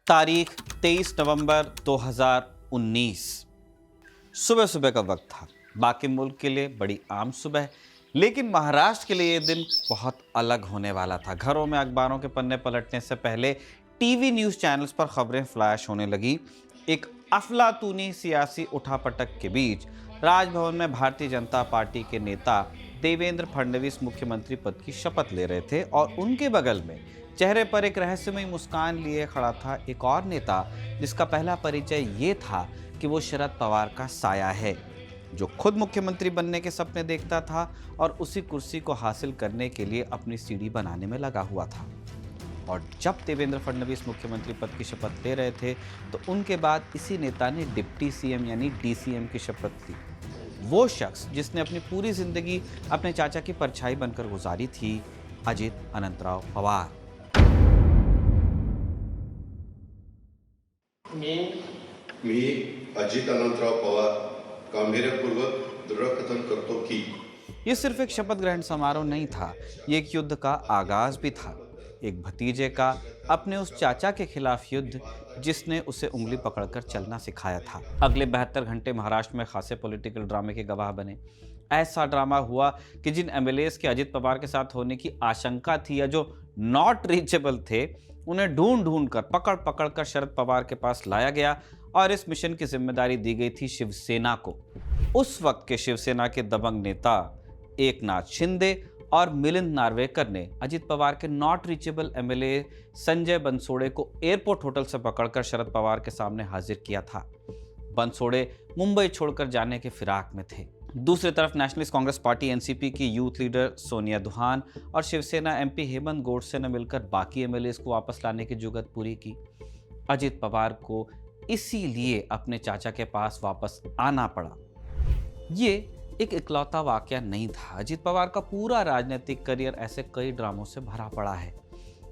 तारीख 23 नवंबर 2019। सुबह सुबह का वक्त था। बाकी मुल्क के लिए बड़ी आम सुबह, लेकिन महाराष्ट्र के लिए यह दिन बहुत अलग होने वाला था। घरों में अखबारों के पन्ने पलटने से पहले टीवी न्यूज़ चैनल्स पर खबरें फ्लैश होने लगी। एक अफलातूनी सियासी उठापटक के बीच राजभवन में भारतीय जनता पार्टी के नेता देवेंद्र फडणवीस मुख्यमंत्री पद की शपथ ले रहे थे और उनके बगल में चेहरे पर एक रहस्यमयी मुस्कान लिए खड़ा था एक और नेता, जिसका पहला परिचय ये था कि वो शरद पवार का साया है, जो खुद मुख्यमंत्री बनने के सपने देखता था और उसी कुर्सी को हासिल करने के लिए अपनी सीढ़ी बनाने में लगा हुआ था। और जब देवेंद्र फडणवीस मुख्यमंत्री पद की शपथ ले रहे थे तो उनके बाद इसी नेता ने डिप्टी सीएम यानी डीसीएम की शपथ ली। वो शख्स जिसने अपनी पूरी जिंदगी अपने चाचा की परछाई बनकर गुजारी थी, अजित अनंतराव पवार। मी अजित अनंतराव पवार गांभीर्यपूर्वक दृढ़कथन करतो की ये सिर्फ एक शपथ ग्रहण समारोह नहीं था, ये एक युद्ध का आगाज भी था। एक भतीजे का अपने उस चाचा के खिलाफ युद्ध जिसने उसे उंगली पकड़कर चलना सिखाया था। अगले 72 घंटे महाराष्ट्र में खासे पॉलिटिकल ड्रामे के गवाह बने। ऐसा ड्रामा हुआ कि जिन एमएलएस के अजित पवार के साथ होने की आशंका थी या जो नॉट रीचेबल थे, उन्हें ढूंढ ढूंढ कर पकड़ कर शरद पवार के पास लाया गया और इस मिशन की जिम्मेदारी दी गई थी शिवसेना को। उस वक्त के शिवसेना के दबंग नेता एकनाथ शिंदे और मिलिंद नार्वेकर ने अजित पवार के नॉट रीचेबल एमएलए संजय बनसोड़े को एयरपोर्ट होटल से पकड़कर शरद पवार के सामने हाजिर किया था। बनसोड़े मुंबई छोड़कर जाने के फिराक में थे। दूसरी तरफ नेशनलिस्ट कांग्रेस पार्टी एनसीपी की यूथ लीडर सोनिया दुहान और शिवसेना एमपी हेमंत गोडसे ने मिलकर बाकी एमएलएस को वापस लाने की जुगत पूरी की। अजित पवार को इसीलिए अपने चाचा के पास वापस आना पड़ा। ये एक इकलौता वाकया नहीं था। अजित पवार का पूरा राजनीतिक करियर ऐसे कई ड्रामों से भरा पड़ा है,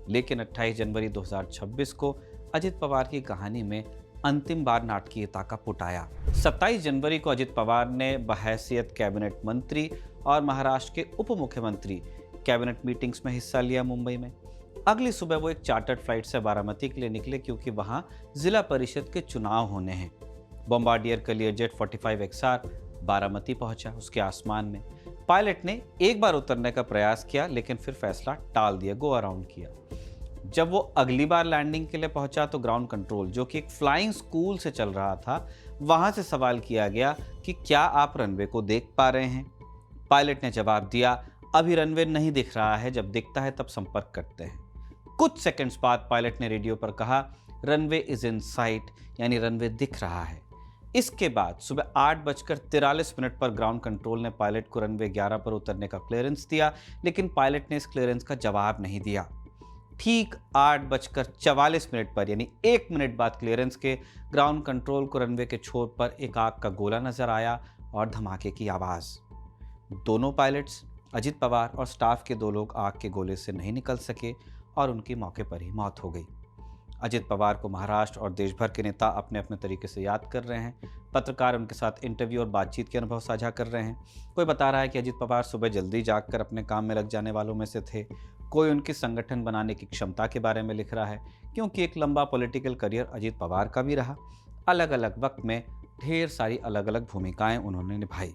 लेकिन 28 जनवरी 2026 को अजित पवार की कहानी में अंतिम बार नाटकीयता का पुट आया। 27 जनवरी को अजित पवार ने बहैसियत कैबिनेट मंत्री और महाराष्ट्र के उप मुख्यमंत्री कैबिनेट मीटिंग्स में हिस्सा लिया मुंबई में। अगली सुबह वो एक चार्टर्ड फ्लाइट से बारामती के लिए निकले, क्योंकि वहां जिला परिषद के चुनाव होने हैं। बॉम्बार्डियर का लियरजेट 45 XR बारामती पहुंचा। उसके आसमान में पायलट ने एक बार उतरने का प्रयास किया, लेकिन फिर फैसला टाल दिया, गो अराउंड किया। जब वो अगली बार लैंडिंग के लिए पहुंचा तो ग्राउंड कंट्रोल, जो कि एक फ्लाइंग स्कूल से चल रहा था, वहां से सवाल किया गया कि क्या आप रनवे को देख पा रहे हैं। पायलट ने जवाब दिया, अभी रनवे नहीं दिख रहा है, जब दिखता है तब संपर्क करते हैं। कुछ सेकंड्स बाद पायलट ने रेडियो पर कहा, रनवे इज इन साइट, यानी रनवे दिख रहा है। इसके बाद सुबह 8:43 पर ग्राउंड कंट्रोल ने पायलट को रनवे 11 पर उतरने का क्लियरेंस दिया, लेकिन पायलट ने इस क्लियरेंस का जवाब नहीं दिया। ठीक 8:44 पर, यानी 1 मिनट बाद क्लियरेंस के, ग्राउंड कंट्रोल को रनवे के छोर पर एक आग का गोला नजर आया और धमाके की आवाज। दोनों पायलट्स, अजित पवार और स्टाफ के 2 लोग आग के गोले से नहीं निकल सके और उनकी मौके पर ही मौत हो गई। अजित पवार को महाराष्ट्र और देश भर के नेता अपने अपने तरीके से याद कर रहे हैं। पत्रकार उनके साथ इंटरव्यू और बातचीत के अनुभव साझा कर रहे हैं। कोई बता रहा है कि अजित पवार सुबह जल्दी जागकर अपने काम में लग जाने वालों में से थे। कोई उनकी संगठन बनाने की क्षमता के बारे में लिख रहा है, क्योंकि एक लंबा पॉलिटिकल करियर अजित पवार का भी रहा। अलग अलग वक्त में ढेर सारी अलग अलग भूमिकाएं उन्होंने निभाई।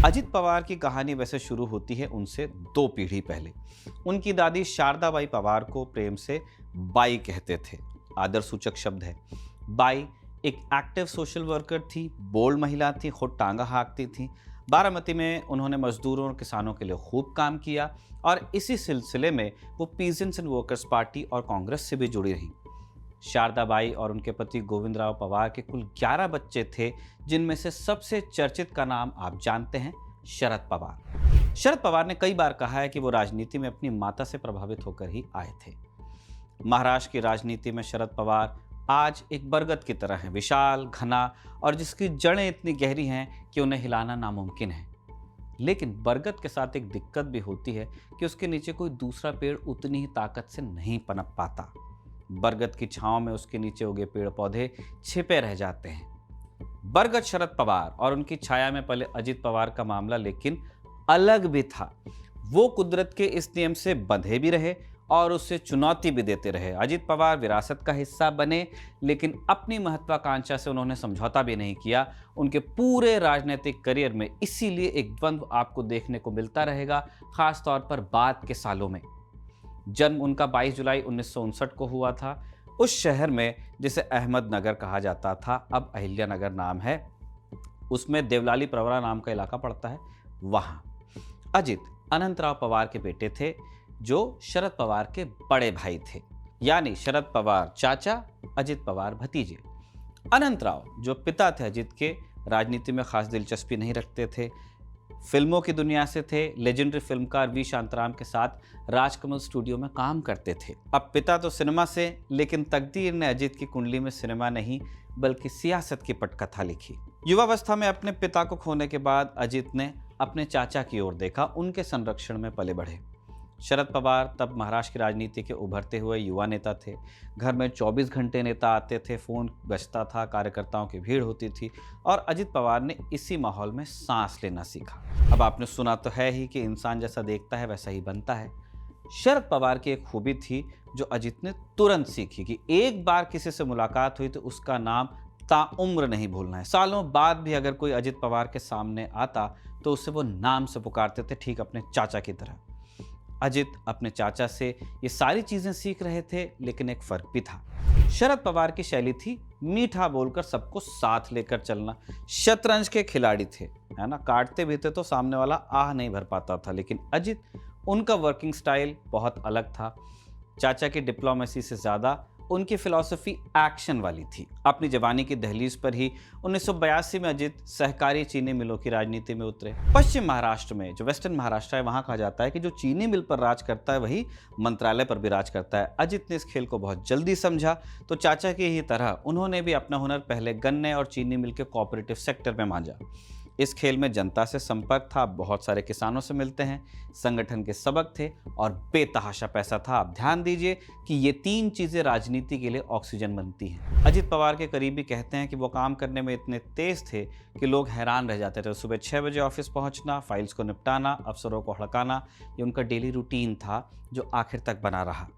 अजित पवार की कहानी वैसे शुरू होती है उनसे 2 पीढ़ी पहले। उनकी दादी शारदाबाई पवार को प्रेम से बाई कहते थे, आदर सूचक शब्द है। बाई एक एक्टिव सोशल वर्कर थी, बोल्ड महिला थी, खुद टांगा हाँकती थी। बारामती में उन्होंने मजदूरों और किसानों के लिए खूब काम किया और इसी सिलसिले में वो पीजेंट्स एंड वर्कर्स पार्टी और कांग्रेस से भी जुड़ी रहीं। शारदाबाई और उनके पति गोविंदराव पवार के कुल 11 बच्चे थे, जिनमें से सबसे चर्चित का नाम आप जानते हैं, शरद पवार। शरद पवार ने कई बार कहा है कि वो राजनीति में अपनी माता से प्रभावित होकर ही आए थे। महाराष्ट्र की राजनीति में शरद पवार आज एक बरगद की तरह है, विशाल, घना और जिसकी जड़ें इतनी गहरी हैं कि उन्हें हिलाना नामुमकिन है। लेकिन बरगद के साथ एक दिक्कत भी होती है कि उसके नीचे कोई दूसरा पेड़ उतनी ही ताकत से नहीं पनप पाता। बरगद की छांव में उसके नीचे उगे पेड़ पौधे छिपे रह जाते हैं। बरगद शरद पवार और उनकी छाया में पले अजित पवार का मामला लेकिन अलग भी था। वो कुदरत के इस नियम से बंधे भी रहे और उसे चुनौती भी देते रहे। अजित पवार विरासत का हिस्सा बने, लेकिन अपनी महत्वाकांक्षा से उन्होंने समझौता भी नहीं किया। उनके पूरे राजनीतिक करियर में इसीलिए एक द्वंद्व आपको देखने को मिलता रहेगा, खास तौर पर बाद के सालों में। जन्म उनका 22 जुलाई 1959 को हुआ था। उस शहर में जिसे अहमदनगर कहा जाता था, अब अहिल्यानगर नाम है, उसमें देवलाली प्रवरा नाम का इलाका पड़ता है। वहां अजित अनंतराव पवार के बेटे थे, जो शरद पवार के बड़े भाई थे, यानी शरद पवार चाचा, अजित पवार भतीजे। अनंतराव जो पिता थे अजित के, राजनीति में खास दिलचस्पी नहीं रखते थे, फिल्मों की दुनिया से थे। लेजेंडरी फिल्मकार वी शांताराम के साथ राजकमल स्टूडियो में काम करते थे। अब पिता तो सिनेमा से, लेकिन तकदीर ने अजित की कुंडली में सिनेमा नहीं बल्कि सियासत की पटकथा लिखी। युवावस्था में अपने पिता को खोने के बाद अजित ने अपने चाचा की ओर देखा, उनके संरक्षण में पले बढ़े। शरद पवार तब महाराष्ट्र की राजनीति के उभरते हुए युवा नेता थे। घर में 24 घंटे नेता आते थे, फोन बजता था, कार्यकर्ताओं की भीड़ होती थी, और अजित पवार ने इसी माहौल में सांस लेना सीखा। अब आपने सुना तो है ही कि इंसान जैसा देखता है वैसा ही बनता है। शरद पवार की एक खूबी थी जो अजित ने तुरंत सीखी कि एक बार किसी से मुलाकात हुई तो उसका नाम ताउम्र नहीं भूलना है। सालों बाद भी अगर कोई अजित पवार के सामने आता तो उसे वो नाम से पुकारते थे, ठीक अपने चाचा की तरह। अजित अपने चाचा से ये सारी चीजें सीख रहे थे, लेकिन एक फर्क भी था। शरद पवार की शैली थी मीठा बोलकर सबको साथ लेकर चलना। शतरंज के खिलाड़ी थे, है ना, काटते भी थे तो सामने वाला आह नहीं भर पाता था। लेकिन अजित, उनका वर्किंग स्टाइल बहुत अलग था। चाचा की डिप्लोमेसी से ज्यादा उनकी फिलॉसफी एक्शन वाली थी। अपनी जवानी की दहलीज पर ही 1982 में अजित सहकारी चीनी मिलों की राजनीति में उतरे। पश्चिम महाराष्ट्र में, जो वेस्टर्न महाराष्ट्र है, वहां कहा जाता है कि जो चीनी मिल पर राज करता है वही मंत्रालय पर भी राज करता है। अजित ने इस खेल को बहुत जल्दी समझा, तो चाचा की ही तरह उन्होंने भी अपना हुनर पहले गन्ने और चीनी मिल के कोऑपरेटिव सेक्टर में मांझा। इस खेल में जनता से संपर्क था, बहुत सारे किसानों से मिलते हैं, संगठन के सबक थे और बेतहाशा पैसा था। आप ध्यान दीजिए कि ये तीन चीजें राजनीति के लिए ऑक्सीजन बनती हैं। अजित पवार के करीबी कहते हैं कि वो काम करने में इतने तेज थे कि लोग हैरान रह जाते थे। सुबह 6 बजे ऑफिस पहुंचना, फाइल्स को निपटाना, अफसरों को हड़काना, ये उनका डेली रूटीन था जो आखिर तक बना रहा।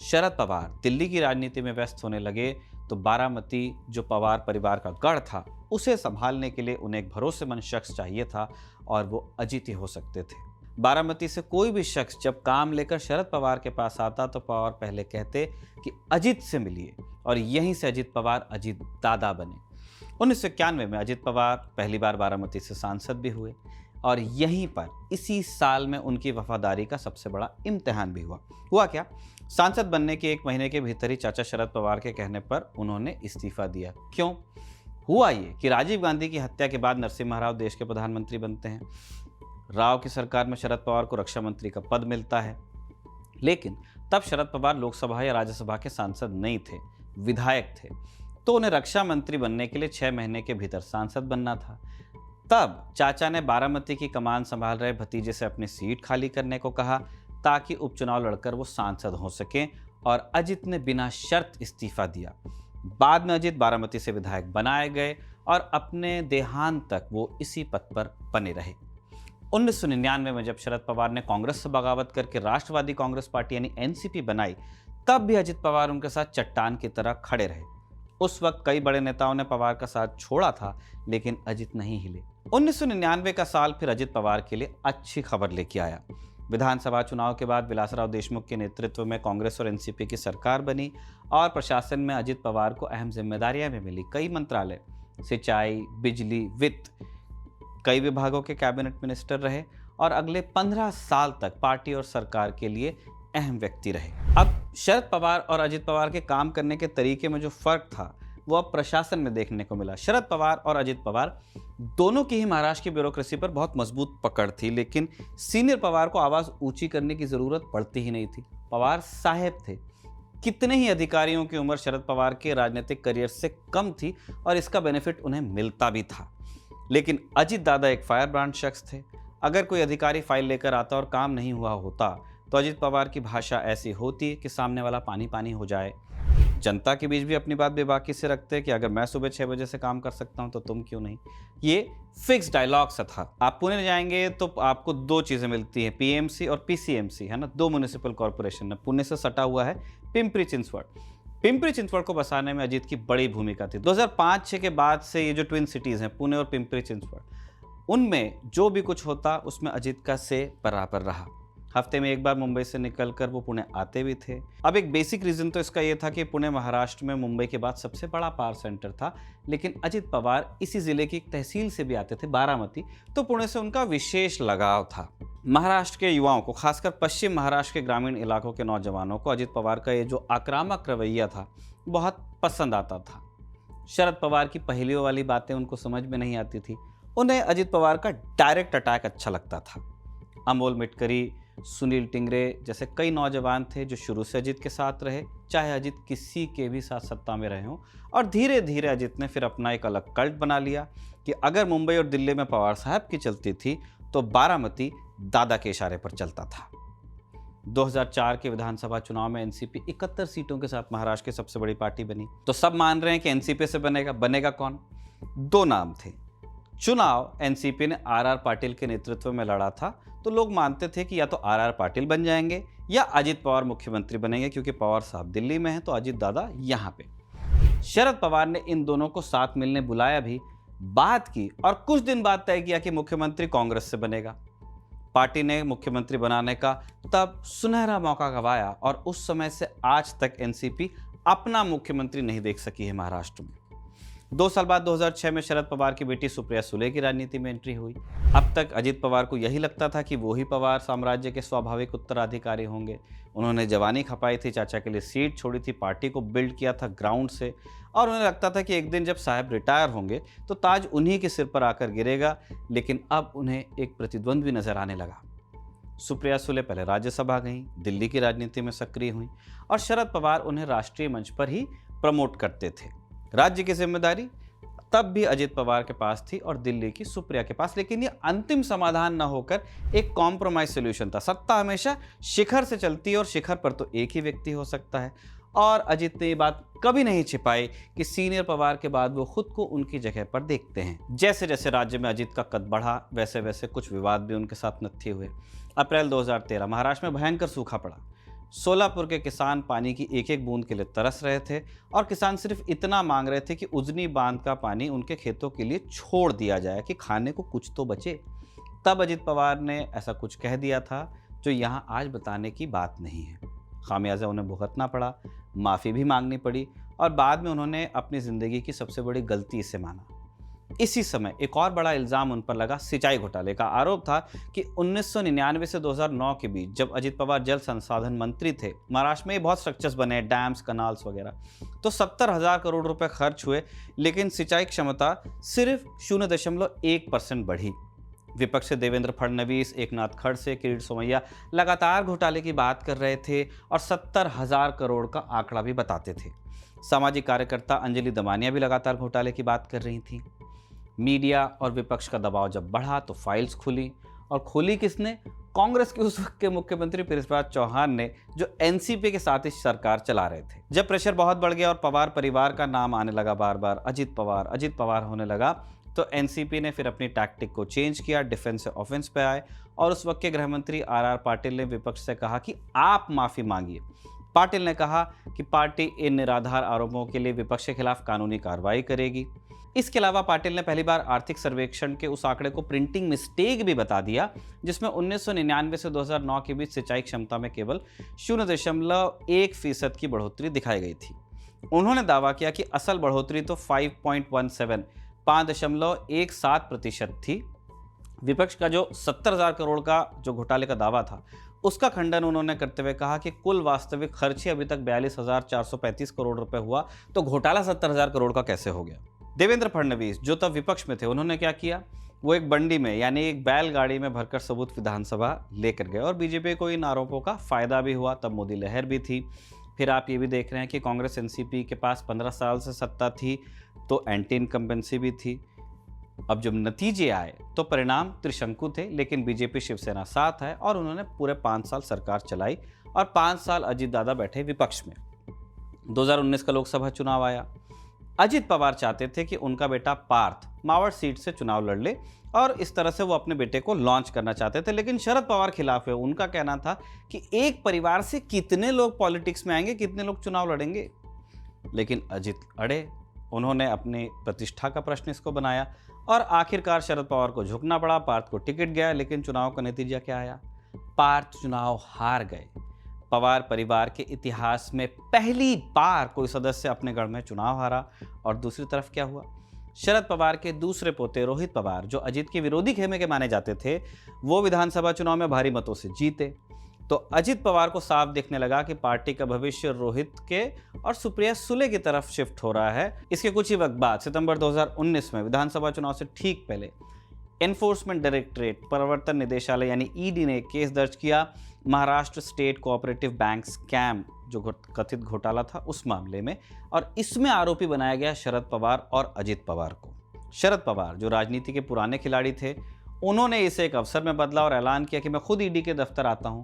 शरद पवार दिल्ली की राजनीति में व्यस्त होने लगे तो बारामती, जो पवार परिवार का गढ़ था, उसे संभालने के लिए उन्हें एक भरोसेमंद शख्स चाहिए था, और वो अजित ही हो सकते थे। बारामती से कोई भी शख्स जब काम लेकर शरद पवार के पास आता तो पवार पहले कहते कि अजित से मिलिए, और यहीं से अजित पवार अजित दादा बने। 1991 में अजित पवार पहली बार बारामती से सांसद भी हुए, और यहीं पर इसी साल में उनकी वफादारी का सबसे बड़ा इम्तिहान भी हुआ क्या? सांसद बनने के 1 महीने के भीतर ही चाचा शरद पवार के कहने पर उन्होंने इस्तीफा दिया। क्यों हुआ ये कि राजीव गांधी की हत्या के बाद नरसिम्हा राव देश के प्रधानमंत्री बनते हैं। राव की सरकार में शरद पवार को रक्षा मंत्री का पद मिलता है, लेकिन तब शरद पवार लोकसभा या राज्यसभा के सांसद नहीं थे, विधायक थे, तो उन्हें रक्षा मंत्री बनने के लिए 6 महीने के भीतर सांसद बनना था। तब चाचा ने बारामती की कमान संभाल रहे भतीजे से अपनी सीट खाली करने को कहा, ताकि उपचुनाव लड़कर वो सांसद हो सके, और अजित ने बिना शर्त इस्तीफा दिया। बाद में अजित बारामती से विधायक बनाए गए और अपने देहांत तक वो इसी पद पर बने रहे। 1999 में जब शरद पवार ने कांग्रेस से बगावत करके राष्ट्रवादी कांग्रेस पार्टी यानी एनसीपी बनाई, तब भी अजित पवार उनके साथ चट्टान की तरह खड़े रहे। उस वक्त कई बड़े नेताओं ने पवार का साथ छोड़ा था, लेकिन अजित नहीं हिले। 1999 का साल फिर अजित पवार के लिए अच्छी खबर लेके आया। विधानसभा चुनाव के बाद विलासराव देशमुख के नेतृत्व में कांग्रेस और एनसीपी की सरकार बनी, और प्रशासन में अजित पवार को अहम जिम्मेदारियां भी मिली। कई मंत्रालय, सिंचाई, बिजली, वित्त, कई विभागों के कैबिनेट मिनिस्टर रहे, और अगले 15 साल तक पार्टी और सरकार के लिए अहम व्यक्ति रहे। अब शरद पवार और अजित पवार के काम करने के तरीके में जो फर्क था, वो अब प्रशासन में देखने को मिला। शरद पवार और अजित पवार दोनों की ही महाराष्ट्र की ब्यूरोक्रेसी पर बहुत मजबूत पकड़ थी, लेकिन सीनियर पवार को आवाज ऊंची करने की जरूरत पड़ती ही नहीं थी। पवार साहेब थे। कितने ही अधिकारियों की उम्र शरद पवार के राजनीतिक करियर से कम थी, और इसका बेनिफिट उन्हें मिलता भी था। लेकिन अजित दादा एक फायर ब्रांड शख्स थे। अगर कोई अधिकारी फाइल लेकर आता और काम नहीं हुआ होता, तो अजित पवार की भाषा ऐसी होती कि सामने वाला पानी पानी हो जाए। जनता के बीच भी अपनी बात बेबाकी से रखते कि अगर मैं सुबह 6 बजे से काम कर सकता हूं तो तुम क्यों नहीं। ये फिक्स डायलॉग सा था। आप पुणे जाएंगे तो आपको दो चीजें मिलती हैं, पीएमसी और पीसीएमसी, है ना, दो म्युनिसिपल कॉर्पोरेशन है। पुणे से सटा हुआ है पिंपरी चिंचवड़। पिंपरी चिंचवड़ को बसाने में अजीत की बड़ी भूमिका थी। 2005-6 के बाद से ये जो ट्विन सिटीज हैं पुणे और पिंपरी चिंचवड़, उनमें जो भी कुछ होता उसमें अजीत का से बराबर रहा। हफ्ते में एक बार मुंबई से निकलकर वो पुणे आते भी थे। अब एक बेसिक रीजन तो इसका ये था कि पुणे महाराष्ट्र में मुंबई के बाद सबसे बड़ा पावर सेंटर था, लेकिन अजित पवार इसी जिले की एक तहसील से भी आते थे, बारामती, तो पुणे से उनका विशेष लगाव था। महाराष्ट्र के युवाओं को, खासकर पश्चिम महाराष्ट्र के ग्रामीण इलाकों के नौजवानों को अजित पवार का ये जो आक्रामक रवैया था बहुत पसंद आता था। शरद पवार की पहेलियों वाली बातें उनको समझ में नहीं आती थी, उन्हें अजित पवार का डायरेक्ट अटैक अच्छा लगता था। अमोल मिटकरी, सुनील टिंगरे जैसे कई नौजवान थे जो शुरू से अजित के साथ रहे, चाहे अजित किसी के भी साथ सत्ता में रहे हों, और धीरे धीरे अजित ने फिर अपना एक अलग कल्ट बना लिया कि अगर मुंबई और दिल्ली में पवार साहब की चलती थी तो बारामती दादा के इशारे पर चलता था। 2004 के विधानसभा चुनाव में एनसीपी 71 सीटों के साथ महाराष्ट्र की सबसे बड़ी पार्टी बनी। तो सब मान रहे हैं कि एनसीपी से बनेगा कौन? दो नाम थे। चुनाव एनसीपी ने आरआर पाटिल के नेतृत्व में लड़ा था, तो लोग मानते थे कि या तो आरआर पाटिल बन जाएंगे या अजित पवार मुख्यमंत्री बनेंगे, क्योंकि पवार साहब दिल्ली में हैं तो अजित दादा यहां पे। शरद पवार ने इन दोनों को साथ मिलने बुलाया भी, बात की और कुछ दिन बाद तय किया कि मुख्यमंत्री कांग्रेस से बनेगा। पार्टी ने मुख्यमंत्री बनाने का तब सुनहरा मौका गंवाया और उस समय से आज तक एनसीपी अपना मुख्यमंत्री नहीं देख सकी है महाराष्ट्र में। 2 साल बाद 2006 में शरद पवार की बेटी सुप्रिया सुले की राजनीति में एंट्री हुई। अब तक अजित पवार को यही लगता था कि वो ही पवार साम्राज्य के स्वाभाविक उत्तराधिकारी होंगे। उन्होंने जवानी खपाई थी, चाचा के लिए सीट छोड़ी थी, पार्टी को बिल्ड किया था ग्राउंड से, और उन्हें लगता था कि एक दिन जब साहब रिटायर होंगे तो ताज उन्हीं के सिर पर आकर गिरेगा। लेकिन अब उन्हें एक प्रतिद्वंद्वी नजर आने लगा। सुप्रिया सुले पहले राज्यसभा गईं, दिल्ली की राजनीति में सक्रिय हुई और शरद पवार उन्हें राष्ट्रीय मंच पर ही प्रमोट करते थे। राज्य की जिम्मेदारी तब भी अजित पवार के पास थी और दिल्ली की सुप्रिया के पास, लेकिन ये अंतिम समाधान न होकर एक कॉम्प्रोमाइज सॉल्यूशन था। सत्ता हमेशा शिखर से चलती है और शिखर पर तो एक ही व्यक्ति हो सकता है, और अजित ने ये बात कभी नहीं छिपाई कि सीनियर पवार के बाद वो खुद को उनकी जगह पर देखते हैं। जैसे जैसे राज्य में अजित का कद बढ़ा वैसे वैसे कुछ विवाद भी उनके साथ नत्थे हुए। अप्रैल 2013 महाराष्ट्र में भयंकर सूखा पड़ा। सोलापुर के किसान पानी की एक एक बूंद के लिए तरस रहे थे और किसान सिर्फ इतना मांग रहे थे कि उजनी बांध का पानी उनके खेतों के लिए छोड़ दिया जाए कि खाने को कुछ तो बचे। तब अजित पवार ने ऐसा कुछ कह दिया था जो यहाँ आज बताने की बात नहीं है। खामियाजा उन्हें भुगतना पड़ा, माफ़ी भी मांगनी पड़ी और बाद में उन्होंने अपनी ज़िंदगी की सबसे बड़ी गलती इसे माना। इसी समय एक और बड़ा इल्ज़ाम उन पर लगा। सिंचाई घोटाले का आरोप था कि 1999 से 2009 के बीच जब अजित पवार जल संसाधन मंत्री थे, महाराष्ट्र में बहुत स्ट्रक्चर्स बने, डैम्स, कनाल्स वगैरह, तो 70,000 करोड़ रुपए खर्च हुए, लेकिन सिंचाई क्षमता सिर्फ 0.1% बढ़ी। विपक्ष से देवेंद्र फडणवीस, एकनाथ खड़से, किरीट सोमैया लगातार घोटाले की बात कर रहे थे और 70,000 करोड़ का आंकड़ा भी बताते थे। सामाजिक कार्यकर्ता अंजलि दमानिया भी लगातार घोटाले की बात कर रही थी। मीडिया और विपक्ष का दबाव जब बढ़ा तो फाइल्स खुली, और खोली किसने? कांग्रेस के उस वक्त के मुख्यमंत्री पृथ्वीराज चौहान ने, जो एनसीपी के साथ इस सरकार चला रहे थे। जब प्रेशर बहुत बढ़ गया और पवार परिवार का नाम आने लगा बार बार, अजित पवार होने लगा, तो एनसीपी ने फिर अपनी टैक्टिक को चेंज किया, डिफेंस से ऑफेंस पे आए और उस वक्त के गृह मंत्री आरआर पाटिल ने विपक्ष से कहा कि आप माफ़ी मांगिए। पाटिल ने कहा कि पार्टी इन निराधार आरोपों के लिए विपक्ष के खिलाफ कानूनी कार्रवाई करेगी। इसके अलावा पाटिल ने पहली बार आर्थिक सर्वेक्षण के उस आंकड़े को प्रिंटिंग मिस्टेक भी बता दिया, जिसमें 1999 से 2009 के बीच सिंचाई क्षमता में केवल 0.1% की बढ़ोतरी दिखाई गई थी। उन्होंने दावा किया कि असल बढ़ोतरी तो 5.17% थी। विपक्ष का जो 70,000 करोड़ का जो घोटाले का दावा था, उसका खंडन उन्होंने करते हुए कहा कि कुल वास्तविक खर्च ही अभी तक 42,435 करोड़ रुपए हुआ, तो घोटाला 70,000 करोड़ का कैसे हो गया? देवेंद्र फडणवीस, जो तब विपक्ष में थे, उन्होंने क्या किया? वो एक बंडी में, यानी एक बैलगाड़ी में भरकर सबूत विधानसभा लेकर गए और बीजेपी को इन आरोपों का फायदा भी हुआ। तब मोदी लहर भी थी। फिर आप ये भी देख रहे हैं कि कांग्रेस एनसीपी के पास 15 साल से सत्ता थी, तो एंटी इनकम्बेंसी भी थी। अब जब नतीजे आए तो परिणाम त्रिशंकु थे, लेकिन बीजेपी शिवसेना साथ है और उन्होंने पूरे 5 साल सरकार चलाई और 5 साल अजीत दादा बैठे विपक्ष में। 2019 का लोकसभा चुनाव आया। अजित पवार चाहते थे कि उनका बेटा पार्थ मावड़ सीट से चुनाव लड़ ले और इस तरह से वो अपने बेटे को लॉन्च करना चाहते थे, लेकिन शरद पवार खिलाफ है। उनका कहना था कि एक परिवार से कितने लोग पॉलिटिक्स में आएंगे, कितने लोग चुनाव लड़ेंगे। लेकिन अजित अड़े, उन्होंने अपनी प्रतिष्ठा का प्रश्न इसको बनाया और आखिरकार शरद पवार को झुकना पड़ा। पार्थ को टिकट गया, लेकिन चुनाव का नतीजा क्या आया? पार्थ चुनाव हार गए। पवार परिवार के इतिहास में पहली बार कोई सदस्य अपने गढ़ में चुनाव हारा। और दूसरी तरफ क्या हुआ? शरद पवार के दूसरे पोते रोहित पवार, जो अजित के विरोधी खेमे के माने जाते थे, वो विधानसभा चुनाव में भारी मतों से जीते। तो अजित पवार को साफ देखने लगा कि पार्टी का भविष्य रोहित के और सुप्रिया सुले की तरफ शिफ्ट हो रहा है। इसके कुछ ही वक्त बाद सितंबर 2019 में विधानसभा चुनाव से ठीक पहले एनफोर्समेंट डायरेक्टरेट प्रवर्तन निदेशालय यानी ईडी ने केस दर्ज किया Maharashtra state cooperative bank scam, जो कथित घोटाला था उस मामले में, और इसमें आरोपी बनाया गया शरद पवार और अजित पवार को। शरद पवार, जो राजनीति के पुराने खिलाड़ी थे, उन्होंने इसे एक अवसर में बदला और ऐलान किया कि मैं खुद ईडी के दफ्तर आता हूं।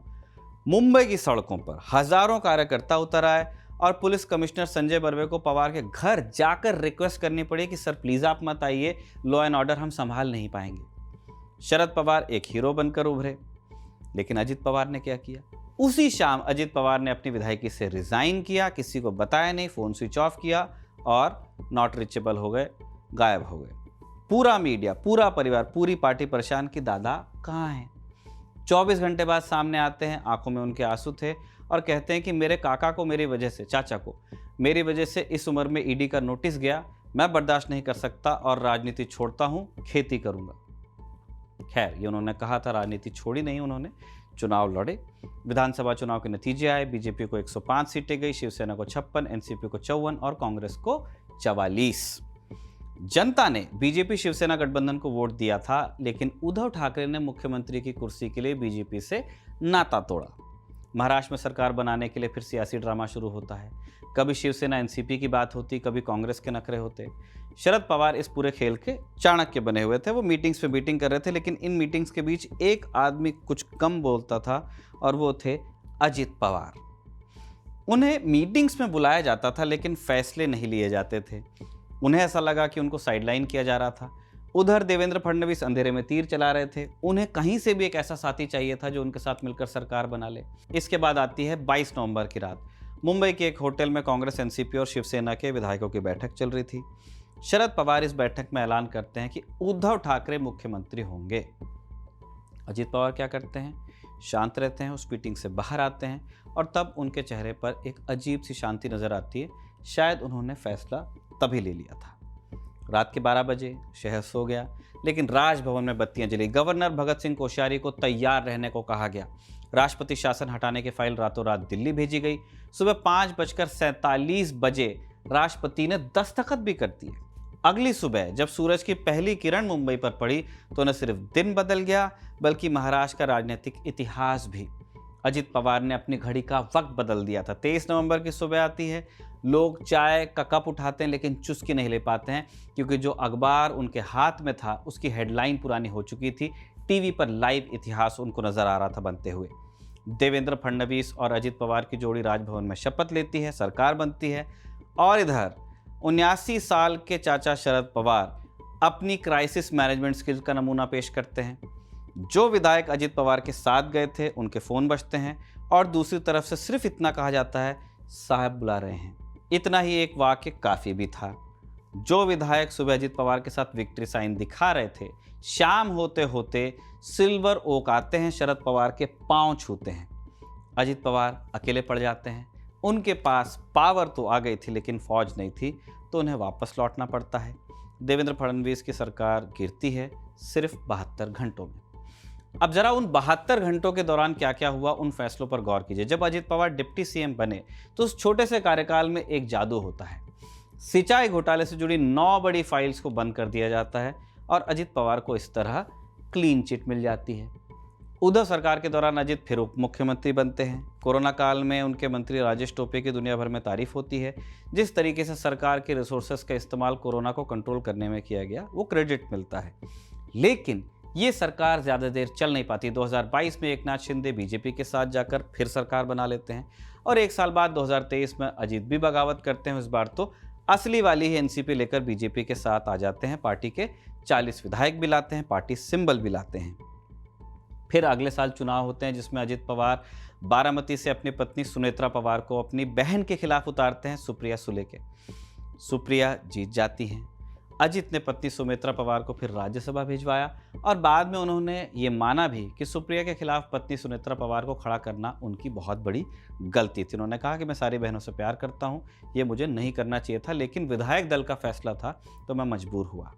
मुंबई की सड़कों पर हजारों कार्यकर्ता उतर आए और पुलिस कमिश्नर संजय बर्वे को पवार के घर जाकर रिक्वेस्ट करनी पड़ी कि सर प्लीज आप मत आइए, लॉ एंड ऑर्डर हम संभाल नहीं पाएंगे। शरद पवार एक हीरो बनकर उभरे। लेकिन अजित पवार ने क्या किया? उसी शाम अजित पवार ने अपनी विधायकी से रिजाइन किया, किसी को बताया नहीं, फोन स्विच ऑफ किया और नॉट रीचेबल हो गए, गायब हो गए। पूरा मीडिया, पूरा परिवार, पूरी पार्टी परेशान कि दादा कहाँ हैं। 24 घंटे बाद सामने आते हैं, आंखों में उनके आंसू थे और कहते हैं कि मेरे काका को मेरी वजह से, चाचा को मेरी वजह से इस उम्र में ईडी का नोटिस गया, मैं बर्दाश्त नहीं कर सकता और राजनीति छोड़ता हूं, खेती करूंगा। खैर, ये उन्होंने कहा था, राजनीति छोड़ी नहीं उन्होंने, चुनाव लड़े। विधानसभा चुनाव के नतीजे आए। बीजेपी को 105 सीटें गई, शिवसेना को 56, एनसीपी को 54 और कांग्रेस को 44। जनता ने बीजेपी शिवसेना गठबंधन को वोट दिया था, लेकिन उद्धव ठाकरे ने मुख्यमंत्री की कुर्सी के लिए बीजेपी से नाता तोड़ा। महाराष्ट्र में सरकार बनाने के लिए फिर सियासी ड्रामा शुरू होता है। कभी शिवसेना एनसीपी की बात होती, कभी कांग्रेस के नखरे होते। शरद पवार इस पूरे खेल के चाणक्य बने हुए थे। वो मीटिंग्स पे मीटिंग कर रहे थे, लेकिन इन मीटिंग्स के बीच एक आदमी कुछ कम बोलता था और वो थे अजित पवार। उन्हें मीटिंग्स में बुलाया जाता था, लेकिन फैसले नहीं लिए जाते थे। उन्हें ऐसा लगा कि उनको साइडलाइन किया जा रहा था। उधर देवेंद्र फडणवीस अंधेरे में तीर चला रहे थे। उन्हें कहीं से भी एक ऐसा साथी चाहिए था जो उनके साथ मिलकर सरकार बना ले। इसके बाद आती है 22 नवंबर की रात। मुंबई के एक होटल में कांग्रेस, एनसीपी और शिवसेना के विधायकों की बैठक चल रही थी। शरद पवार इस बैठक में ऐलान करते हैं कि उद्धव ठाकरे मुख्यमंत्री होंगे। अजित पवार क्या करते हैं? शांत रहते हैं, उस मीटिंग से बाहर आते हैं और तब उनके चेहरे पर एक अजीब सी शांति नजर आती है। शायद उन्होंने फैसला तभी ले लिया था। रात के 12 बजे शहर सो गया, लेकिन राजभवन में बत्तियां जली। गवर्नर भगत सिंह कोश्यारी को तैयार रहने को कहा गया। राष्ट्रपति शासन हटाने की फाइल रातों रात दिल्ली भेजी गई। सुबह 5:47 बजे राष्ट्रपति ने दस्तखत भी कर दिए। अगली सुबह जब सूरज की पहली किरण मुंबई पर पड़ी तो न सिर्फ दिन बदल गया, बल्कि महाराष्ट्र का राजनीतिक इतिहास भी। अजित पवार ने अपनी घड़ी का वक्त बदल दिया था। 23 नवंबर की सुबह आती है। लोग चाय का कप उठाते हैं, लेकिन चुस्की नहीं ले पाते हैं, क्योंकि जो अखबार उनके हाथ में था उसकी हेडलाइन पुरानी हो चुकी थी। टीवी पर लाइव इतिहास उनको नजर आ रहा था बनते हुए। देवेंद्र फडणवीस और अजित पवार की जोड़ी राजभवन में शपथ लेती है, सरकार बनती है। और इधर 79 साल के चाचा शरद पवार अपनी क्राइसिस मैनेजमेंट स्किल्स का नमूना पेश करते हैं। जो विधायक अजित पवार के साथ गए थे उनके फोन बजते हैं और दूसरी तरफ से सिर्फ इतना कहा जाता है, साहब बुला रहे हैं। इतना ही एक वाक्य काफी भी था। जो विधायक सुबह अजित पवार के साथ विक्ट्री साइन दिखा रहे थे, शाम होते होते सिल्वर ओक आते हैं, शरद पवार के पांव छूते हैं। अजित पवार अकेले पड़ जाते हैं। उनके पास पावर तो आ गई थी, लेकिन फौज नहीं थी, तो उन्हें वापस लौटना पड़ता है। देवेंद्र फडणवीस की सरकार गिरती है सिर्फ 72 घंटों में। अब जरा उन 72 घंटों के दौरान क्या क्या हुआ, उन फैसलों पर गौर कीजिए। जब अजित पवार डिप्टी सीएम बने तो उस छोटे से कार्यकाल में एक जादू होता है। सिंचाई घोटाले से जुड़ी 9 बड़ी फाइल्स को बंद कर दिया जाता है और अजित पवार को इस तरह क्लीन चिट मिल जाती है। उद्धव सरकार के दौरान अजित फिर उप मुख्यमंत्री बनते हैं। कोरोना काल में उनके मंत्री राजेश टोपे की दुनिया भर में तारीफ होती है। जिस तरीके से सरकार के रिसोर्सेज का इस्तेमाल कोरोना को कंट्रोल करने में किया गया, वो क्रेडिट मिलता है। लेकिन ये सरकार ज़्यादा देर चल नहीं पाती। 2022 में एकनाथ शिंदे बीजेपी के साथ जाकर फिर सरकार बना लेते हैं और एक साल बाद 2023 में अजीत भी बगावत करते हैं। इस बार तो असली वाली ही एनसीपी लेकर बीजेपी के साथ आ जाते हैं। पार्टी के 40 विधायक भी लाते हैं, पार्टी सिंबल भी लाते हैं। फिर अगले साल चुनाव होते हैं जिसमें अजित पवार बारामती से अपनी पत्नी सुनेत्रा पवार को अपनी बहन के खिलाफ उतारते हैं, सुप्रिया सुले के। सुप्रिया जीत जाती हैं। अजित ने पत्नी सुमित्रा पवार को फिर राज्यसभा भिजवाया और बाद में उन्होंने ये माना भी कि सुप्रिया के खिलाफ पत्नी सुनेत्रा पवार को खड़ा करना उनकी बहुत बड़ी गलती थी। उन्होंने कहा कि मैं सारी बहनों से प्यार करता हूँ, ये मुझे नहीं करना चाहिए था, लेकिन विधायक दल का फैसला था तो मैं मजबूर हुआ।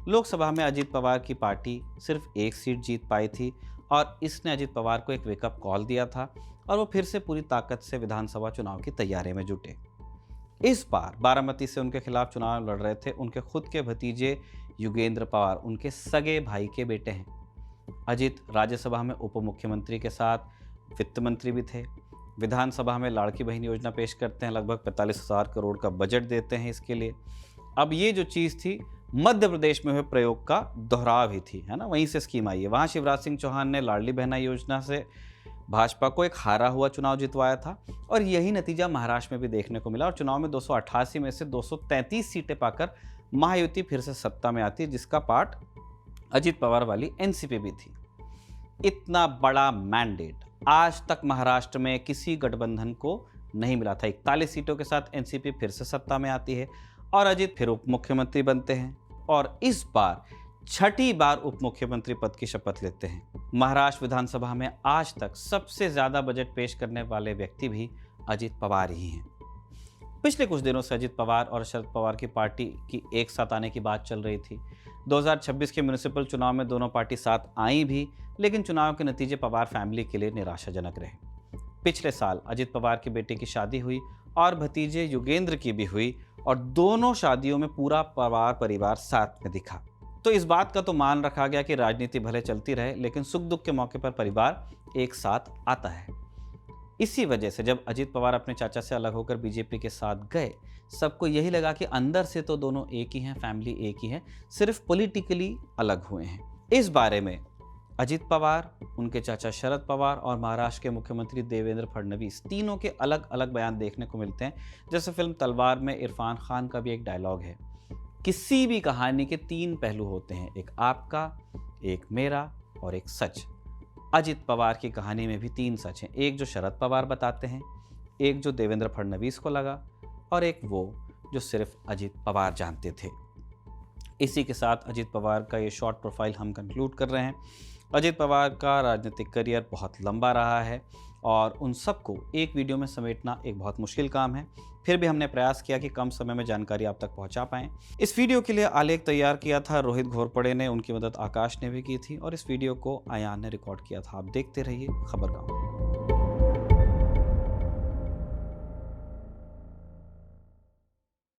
लोकसभा में अजित पवार की पार्टी सिर्फ एक सीट जीत पाई थी और इसने अजित पवार को एक वेकअप कॉल दिया था और वो फिर से पूरी ताकत से विधानसभा चुनाव की तैयारी में जुटे। इस बार बारामती से उनके खिलाफ चुनाव लड़ रहे थे उनके खुद के भतीजे युगेंद्र पवार, उनके सगे भाई के बेटे हैं। अजित राज्यसभा में उप मुख्यमंत्री के साथ वित्त मंत्री भी थे। विधानसभा में लाड़की बहन योजना पेश करते हैं, लगभग 45,000 करोड़ का बजट देते हैं इसके लिए। अब ये जो चीज़ थी मध्य प्रदेश में हुए प्रयोग का दोहराव ही थी, है ना, वहीं से स्कीम आई है। वहाँ शिवराज सिंह चौहान ने लाडली बहना योजना से भाजपा को एक हारा हुआ चुनाव जितवाया था और यही नतीजा महाराष्ट्र में भी देखने को मिला और चुनाव में 288 में से 233 सीटें पाकर महायुति फिर से सत्ता में आती है, जिसका पार्ट अजित पवार वाली एनसीपी भी थी। इतना बड़ा मैंडेट आज तक महाराष्ट्र में किसी गठबंधन को नहीं मिला था। 41 सीटों के साथ एनसीपी फिर से सत्ता में आती है और अजित फिर उप मुख्यमंत्री बनते हैं और इस बार छठी बार उप मुख्यमंत्री पद की शपथ लेते हैं। महाराष्ट्र विधानसभा में आज तक सबसे ज्यादा बजट पेश करने वाले व्यक्ति भी अजित पवार ही हैं। पिछले कुछ दिनों से अजित पवार और शरद पवार की पार्टी की एक साथ आने की बात चल रही थी। 2026 के म्युनिसिपल चुनाव में दोनों पार्टी साथ आई भी, लेकिन चुनाव के नतीजे पवार फैमिली के लिए निराशाजनक रहे। पिछले साल अजित पवार की बेटी की शादी हुई और भतीजे युगेंद्र की भी हुई और दोनों शादियों में पूरा पवार परिवार साथ में दिखा। तो इस बात का तो मान रखा गया कि राजनीति भले चलती रहे, लेकिन सुख दुख के मौके पर परिवार एक साथ आता है। इसी वजह से जब अजित पवार अपने चाचा से अलग होकर बीजेपी के साथ गए, सबको यही लगा कि अंदर से तो दोनों एक ही हैं, फैमिली एक ही है, सिर्फ पॉलिटिकली अलग हुए हैं। इस बारे में अजित पवार, उनके चाचा शरद पवार और महाराष्ट्र के मुख्यमंत्री देवेंद्र फडणवीस तीनों के अलग अलग बयान देखने को मिलते हैं। जैसे फिल्म तलवार में इरफान खान का भी एक डायलॉग है, किसी भी कहानी के 3 पहलू होते हैं, एक आपका, एक मेरा और एक सच। अजित पवार की कहानी में भी 3 सच हैं, एक जो शरद पवार बताते हैं, एक जो देवेंद्र फडणवीस को लगा और एक वो जो सिर्फ अजित पवार जानते थे। इसी के साथ अजित पवार का ये शॉर्ट प्रोफाइल हम कंक्लूड कर रहे हैं। अजित पवार का राजनीतिक करियर बहुत लंबा रहा है और उन सबको एक वीडियो में समेटना एक बहुत मुश्किल काम है। फिर भी हमने प्रयास किया कि कम समय में जानकारी आप तक पहुंचा पाएं। इस वीडियो के लिए आलेख तैयार किया था रोहित घोरपड़े ने, उनकी मदद आकाश ने भी की थी और इस वीडियो को आयान ने रिकॉर्ड किया था। आप देखते रहिए खबरगांव।